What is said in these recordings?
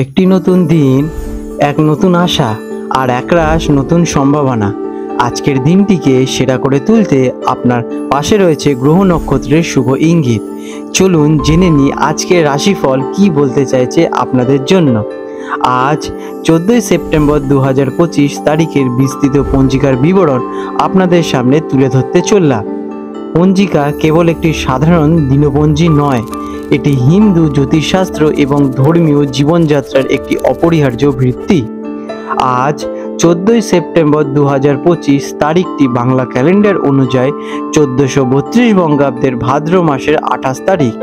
একটি নতুন দিন, এক নতুন আশা আর একরাশ নতুন সম্ভাবনা। আজকের দিনটিকে সেরা করে তুলতে আপনার পাশে রয়েছে গ্রহ নক্ষত্রের শুভ ইঙ্গিত। চলুন জেনে নিই আজকের রাশিফল কি বলতে চাইছে আপনাদের জন্য। আজ 14ই সেপ্টেম্বর 2025 তারিখের বিস্তৃত পঞ্জিকার বিবরণ আপনাদের সামনে তুলে ধরতে চললাম। পঞ্জিকা কেবল একটি সাধারণ দিনপঞ্জি নয়, এটি হিন্দু জ্যোতিষশাস্ত্র এবং ধর্মীয় জীবনযাত্রার একটি অপরিহার্য ভিত্তি। আজ 14ই সেপ্টেম্বর 2025 তারিখটি বাংলা ক্যালেন্ডার অনুযায়ী 1432 বঙ্গাব্দের ভাদ্র মাসের 28 তারিখ।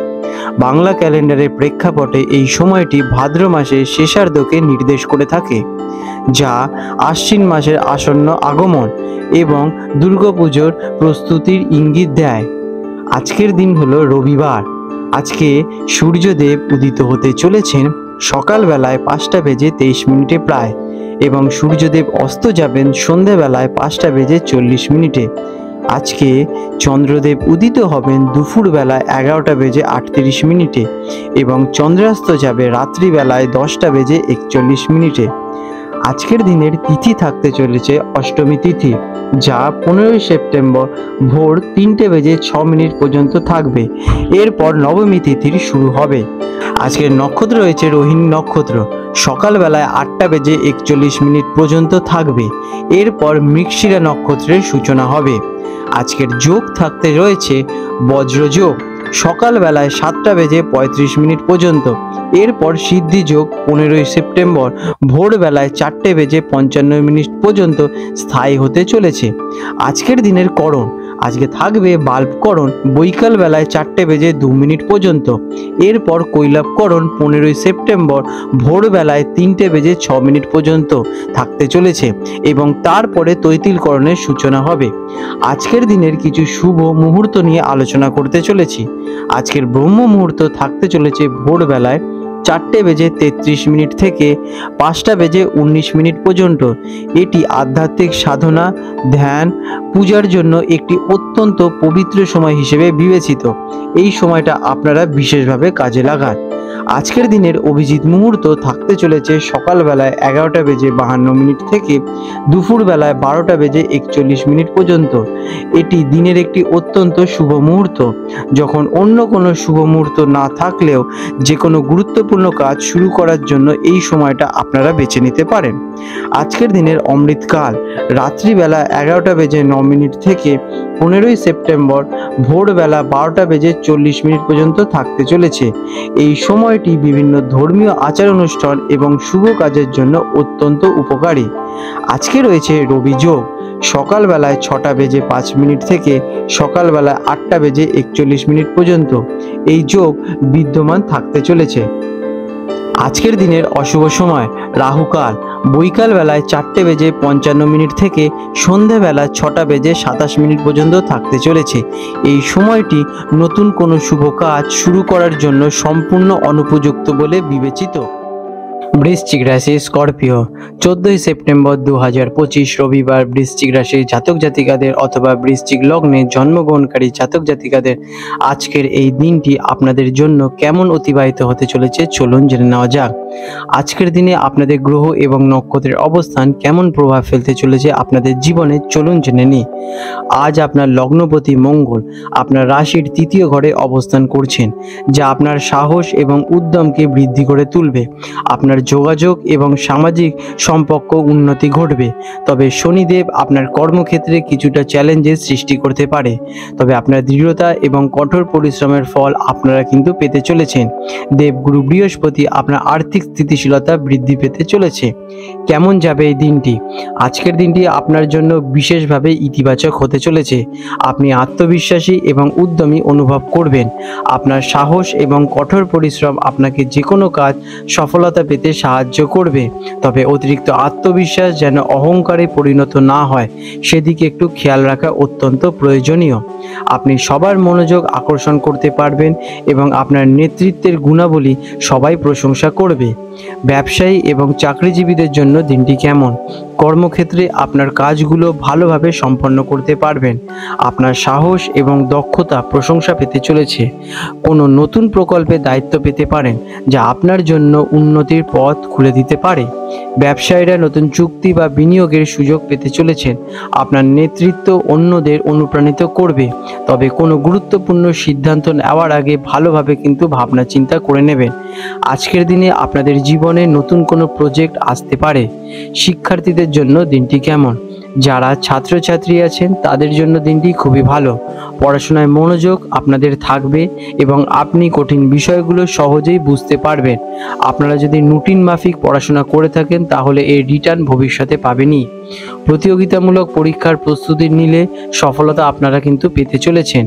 বাংলা ক্যালেন্ডারের প্রেক্ষাপটে এই সময়টি ভাদ্র মাসের শেষার্ধকে নির্দেশ করে থাকে, যা আশ্বিন মাসের আসন্ন আগমন এবং দুর্গাপুজোর প্রস্তুতির ইঙ্গিত দেয়। আজকের দিন হলো রবিবার। আজকে সূর্যদেব উদিত হতে চলেছেন সকালবেলায় 5:23 প্রায়, এবং সূর্যদেব অস্ত যাবেন সন্ধ্যাবেলায় 5:40 আজকে চন্দ্রদেব উদিত হবেন দুপুরবেলায় 11:38 এবং চন্দ্রাস্ত যাবে রাত্রিবেলায় 10:41। আজকের দিনের তিথি থাকতে চলেছে অষ্টমী তিথি, যা 15ই সেপ্টেম্বর ভোর 3:06 পর্যন্ত থাকবে। এরপর নবমী তিথির শুরু হবে। আজকের নক্ষত্র রয়েছে রোহিণী নক্ষত্র, সকালবেলায় 8:41 পর্যন্ত থাকবে। এরপর মৃগশিরা নক্ষত্রের সূচনা হবে। আজকের যোগ থাকতে রয়েছে বজ্রযোগ, সকালবেলায় 7:35 পর্যন্ত। এরপর সিদ্ধি যোগ 15ই সেপ্টেম্বর ভোরবেলায় 4:55 পর্যন্ত স্থায়ী হতে চলেছে। আজকের দিনের করণ, আজকে থাকবে বাল্বকরণ বৈকাল বেলায় 4:02 পর্যন্ত। এরপর কৈলাবকরণ 15ই সেপ্টেম্বর ভোরবেলায় 3:06 পর্যন্ত থাকতে চলেছে এবং তারপরে তৈতিলকরণের সূচনা হবে। আজকের দিনের কিছু শুভ মুহূর্ত নিয়ে আলোচনা করতে চলেছি। আজকের ব্রহ্ম মুহূর্ত থাকতে চলেছে ভোরবেলায় 4:33 থেকে 5:19 পর্যন্ত। এটি আধ্যাত্মিক সাধনা, ধ্যান, পূজার জন্য একটি অত্যন্ত পবিত্র সময় হিসেবে বিবেচিত। এই সময়টা আপনারা বিশেষভাবে কাজে লাগান। আজকের দিনের অভিজিৎ মুহূর্ত থাকতে চলেছে সকালবেলায় 11:52 থেকে দুপুরবেলায় 12:41 পর্যন্ত। এটি দিনের একটি অত্যন্ত শুভ মুহূর্ত, যখন অন্য কোনো শুভ মুহূর্ত না থাকলেও যে কোনো গুরুত্বপূর্ণ কাজ শুরু করার জন্য এই সময়টা আপনারা বেছে নিতে পারেন। আজকের দিনের অমৃতকাল রাত্রিবেলা 11:09 থেকে 15ই সেপ্টেম্বর ভোরবেলা 12:40 পর্যন্ত থাকতে চলেছে। এই সময়টি বিভিন্ন ধর্মীয় আচার অনুষ্ঠান এবং শুভ কাজের জন্য অত্যন্ত উপকারী। আজকে রয়েছে রবি যোগ, সকালবেলায় 6:05 থেকে সকালবেলায় 8:41 পর্যন্ত। এই যোগ বিদ্যমান থাকতে চলেছে। আজকের দিনের অশুভ সময় রাহুকাল বৈকাল বেলায় 4:55 থেকে সন্ধ্যাবেলা 6:27 পর্যন্ত থাকতে চলেছে। এই সময়টি নতুন কোনো শুভ কাজ শুরু করার জন্য সম্পূর্ণ অনুপযুক্ত বলে বিবেচিত। বৃশ্চিক রাশি স্করপিও 14ই সেপ্টেম্বর 2025 রবিবার বৃশ্চিক রাশির জাতক জাতিকাদের অথবা বৃশ্চিক লগ্নে জন্মগ্রহণকারী জাতক জাতিকাদের আজকের এই দিনটি আপনাদের জন্য কেমন অতিবাহিত হতে চলেছে চলুন জেনে নেওয়া যাক। আজকের দিনে আপনাদের গ্রহ এবং নক্ষত্রের অবস্থান কেমন প্রভাব ফেলতে চলেছে আপনাদের জীবনে চলুন জেনে নিই। আজ আপনার লগ্নপতি মঙ্গল আপনার রাশির 3য় ঘরে অবস্থান করছেন, যা আপনার সাহস এবং উদ্যমকে বৃদ্ধি করে তুলবে। আপনার যোগাযোগ এবং সামাজিক সম্পর্ক উন্নতি ঘটবে। তবে শনিদেব আপনার কর্মক্ষেত্রে কিছুটা চ্যালেঞ্জের সৃষ্টি করতে পারে, তবে আপনার দৃঢ়তা এবং কঠোর পরিশ্রমের ফল আপনারা কিন্তু পেতে চলেছেন। দেবগুরু বৃহস্পতি আপনার আর্থিক স্থিতিশীলতা বৃদ্ধি পেতে চলেছে। কেমন যাবে এই দিনটি? আজকের দিনটি আপনার জন্য বিশেষভাবে ইতিবাচক হতে চলেছে। আপনি আত্মবিশ্বাসী এবং উদ্যমী অনুভব করবেন। আপনার সাহস এবং কঠোর পরিশ্রম আপনাকে যে কোনো কাজ সফলতা পেতে সাহায্য করবে। তবে অতিরিক্ত আত্মবিশ্বাস যেন অহংকারে পরিণত না হয়, সেদিকে একটু খেয়াল রাখা অত্যন্ত প্রয়োজনীয়। আপনি সবার মনোযোগ আকর্ষণ করতে পারবেন এবং আপনার নেতৃত্বের গুণাবলী সবাই প্রশংসা করবে। ব্যবসায়ী এবং চাকরিজীবীদের জন্য দিনটি কেমন? কর্মক্ষেত্রে আপনার কাজগুলো ভালোভাবে সম্পন্ন করতে পারবেন। আপনার সাহস এবং দক্ষতা প্রশংসা পেতে চলেছে। কোনো নতুন প্রকল্পে দায়িত্ব পেতে পারেন, যা আপনার জন্য উন্নতির পথ খুলে দিতে পারে। ব্যবসায়ীরা নতুন চুক্তি বা বিনিয়োগের সুযোগ পেতে চলেছেন। আপনার নেতৃত্ব অন্যদের অনুপ্রাণিত করবে, তবে কোনো গুরুত্বপূর্ণ সিদ্ধান্ত নেওয়ার আগে ভালোভাবে কিন্তু ভাবনা চিন্তা করে নেবেন। আজকের দিনে আপনাদের জীবনে নতুন কোনো প্রজেক্ট আসতে পারে। শিক্ষার্থীদের জন্য দিনটি কেমন? যারা ছাত্রছাত্রী আছেন তাদের জন্য দিনটি খুবই ভালো। পড়াশোনায় মনোযোগ আপনাদের থাকবে এবং আপনি কঠিন বিষয়গুলো সহজেই বুঝতে পারবেন। আপনারা যদি রুটিন মাফিক পড়াশোনা করে থাকেন তাহলে এর রিটার্ন ভবিষ্যতে পাবেনই। প্রতিযোগিতামূলক পরীক্ষার প্রস্তুতি নিলে সফলতা আপনারা কিন্তু পেতে চলেছেন।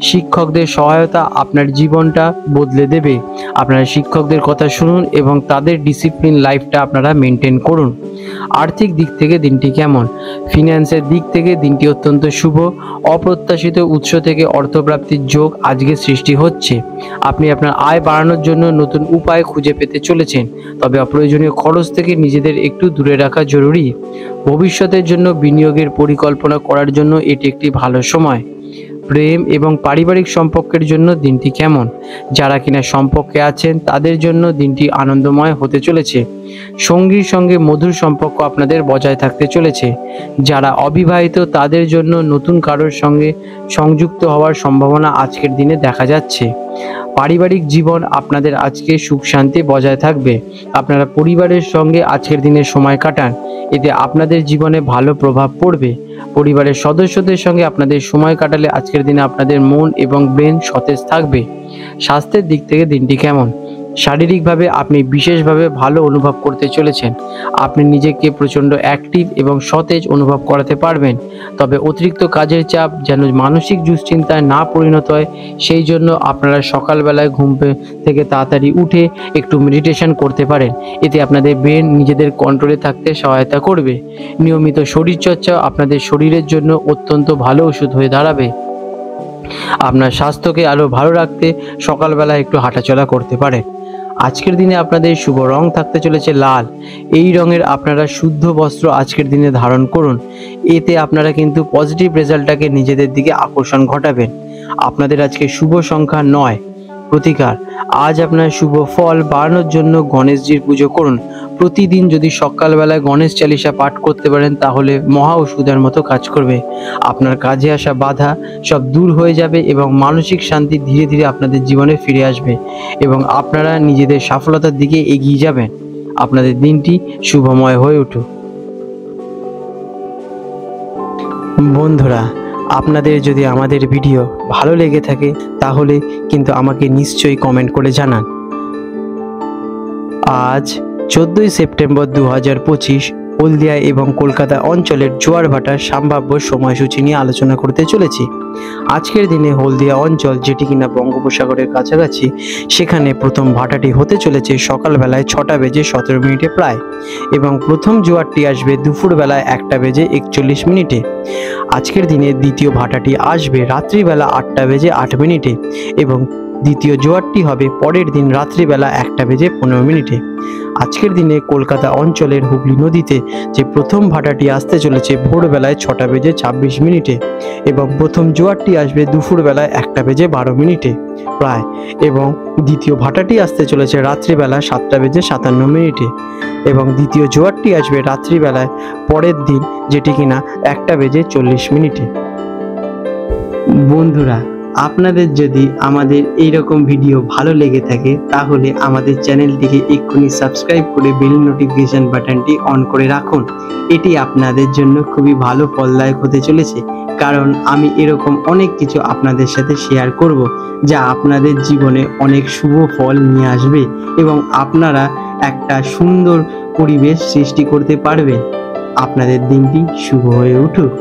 শিক্ষকদের সহায়তা আপনার জীবনটা বদলে দেবে। আপনারা শিক্ষকদের কথা শুনুন এবং তাদের ডিসিপ্লিন লাইফটা আপনারা মেনটেন করুন। আর্থিক দিক থেকে দিনটি কেমন? ফিন্যান্সের দিক থেকে দিনটি অত্যন্ত শুভ। অপ্রত্যাশিত উৎস থেকে অর্থপ্রাপ্তির যোগ আজকে সৃষ্টি হচ্ছে। আপনি আপনার আয় বাড়ানোর জন্য নতুন উপায় খুঁজে পেতে চলেছেন, তবে অপ্রয়োজনীয় খরচ থেকে নিজেদের একটু দূরে রাখা জরুরি। ভবিষ্যতের জন্য বিনিয়োগের পরিকল্পনা করার জন্য এটি একটি ভালো সময়। প্রেম এবং পারিবারিক সম্পর্কের জন্য দিনটি কেমন? যারা কিনা সম্পর্কে আছেন তাদের জন্য দিনটি আনন্দময় হতে চলেছে। সঙ্গীর সঙ্গে মধুর সম্পর্ক আপনাদের বজায় থাকতে চলেছে। যারা অবিবাহিত তাদের জন্য নতুন কারোর সঙ্গে সংযুক্ত হওয়ার সম্ভাবনা আজকের দিনে দেখা যাচ্ছে। পারিবারিক জীবন আপনাদের আজকে সুখ শান্তি বজায় থাকবে। আপনারা পরিবারের সঙ্গে আজকের দিনে সময় কাটান, এতে আপনাদের জীবনে ভালো প্রভাব পড়বে। পরিবারের সদস্যদের সঙ্গে আপনাদের সময় কাটালে আজকের দিনে আপনাদের মন এবং ব্রেন সতেজ থাকবে। স্বাস্থ্যের দিক থেকে দিনটি কেমন? শারীরিকভাবে আপনি বিশেষভাবে ভালো অনুভব করতে চলেছেন। আপনি নিজেকে প্রচণ্ড অ্যাক্টিভ এবং সতেজ অনুভব করাতে পারবেন, তবে অতিরিক্ত কাজের চাপ যেন মানসিক দুশ্চিন্তায় না পরিণত হয়, সেই জন্য আপনারা সকালবেলায় ঘুম থেকে তাড়াতাড়ি উঠে একটু মেডিটেশন করতে পারেন। এতে আপনাদের ব্রেন নিজেদের কন্ট্রোলে থাকতে সহায়তা করবে। নিয়মিত শরীরচর্চা আপনাদের শরীরের জন্য অত্যন্ত ভালো ওষুধ হয়ে দাঁড়াবে। আপনার স্বাস্থ্যকে আরও ভালো রাখতে সকালবেলা একটু হাঁটাচলা করতে পারেন। আজকের দিনে আপনাদের শুভ রং থাকতে চলেছে লাল। এই রঙের আপনারা শুদ্ধ বস্ত্র আজকের দিনে ধারণ করুন, এতে আপনারা কিন্তু পজিটিভ রেজাল্টটাকে নিজেদের দিকে আকর্ষণ ঘটাবেন। আপনাদের আজকে শুভ সংখ্যা 9। প্রতিকার, আজ আপনার শুভ ফল বাড়ানোর জন্য গণেশজির পুজো করুন। প্রতিদিন যদি সকালবেলায় গণেশ চালিসা পাঠ করতে পারেন তাহলে মহা ওষুধের মতো কাজ করবে। আপনার কাজে আসা বাধা সব দূর হয়ে যাবে এবং মানসিক শান্তি ধীরে ধীরে আপনাদের জীবনে ফিরে আসবে এবং আপনারা নিজেদের সফলতার দিকে এগিয়ে যাবেন। আপনাদের দিনটি শুভময় হয়ে উঠুক। বন্ধুরা, আপনাদের যদি আমাদের ভিডিও ভালো লেগে থাকে তাহলে কিন্তু আমাকে নিশ্চয়ই কমেন্ট করে জানান। আজ 14ই সেপ্টেম্বর 2025 হলদিয়া এবং কলকাতা অঞ্চলের জোয়ার ভাটার সম্ভাব্য সময়সূচি নিয়ে আলোচনা করতে চলেছি। আজকের দিনে হলদিয়া অঞ্চল, যেটি কিনা বঙ্গোপসাগরের কাছাকাছি, সেখানে প্রথম ভাটাটি হতে চলেছে সকালবেলায় 6:17 প্রায়, এবং প্রথম জোয়ারটি আসবে দুপুরবেলায় 1:41। আজকের দিনে দ্বিতীয় ভাটাটি আসবে রাত্রিবেলা 8:08 এবং দ্বিতীয় জোয়ারটি হবে পরের দিন রাত্রিবেলা 1:15। আজকের দিনে কলকাতা অঞ্চলের হুগলি নদীতে যে প্রথম ভাটাটি আসতে চলেছে ভোরবেলায় 6:26 এবং প্রথম জোয়ারটি আসবে দুপুরবেলায় 1:12 প্রায়, এবং দ্বিতীয় ভাটাটি আসতে চলেছে রাত্রিবেলা 7:57 এবং দ্বিতীয় জোয়ারটি আসবে রাত্রিবেলায় পরের দিন, যেটি কিনা 1:40। বন্ধুরা, আপনাদের যদি আমাদের এই রকম ভিডিও ভালো লেগে থাকে তাহলে আমাদের চ্যানেলটিকে এক্ষুনি সাবস্ক্রাইব করে বেল নোটিফিকেশন বাটনটি অন করে রাখুন। এটি আপনাদের জন্য খুবই ভালো ফলদায়ক হতে চলেছে, কারণ আমি এরকম অনেক কিছু আপনাদের সাথে শেয়ার করব যা আপনাদের জীবনে অনেক শুভ ফল নিয়ে আসবে এবং আপনারা একটা সুন্দর পরিবেশ সৃষ্টি করতে পারবেন। আপনাদের দিনটি শুভ হয়ে উঠুক।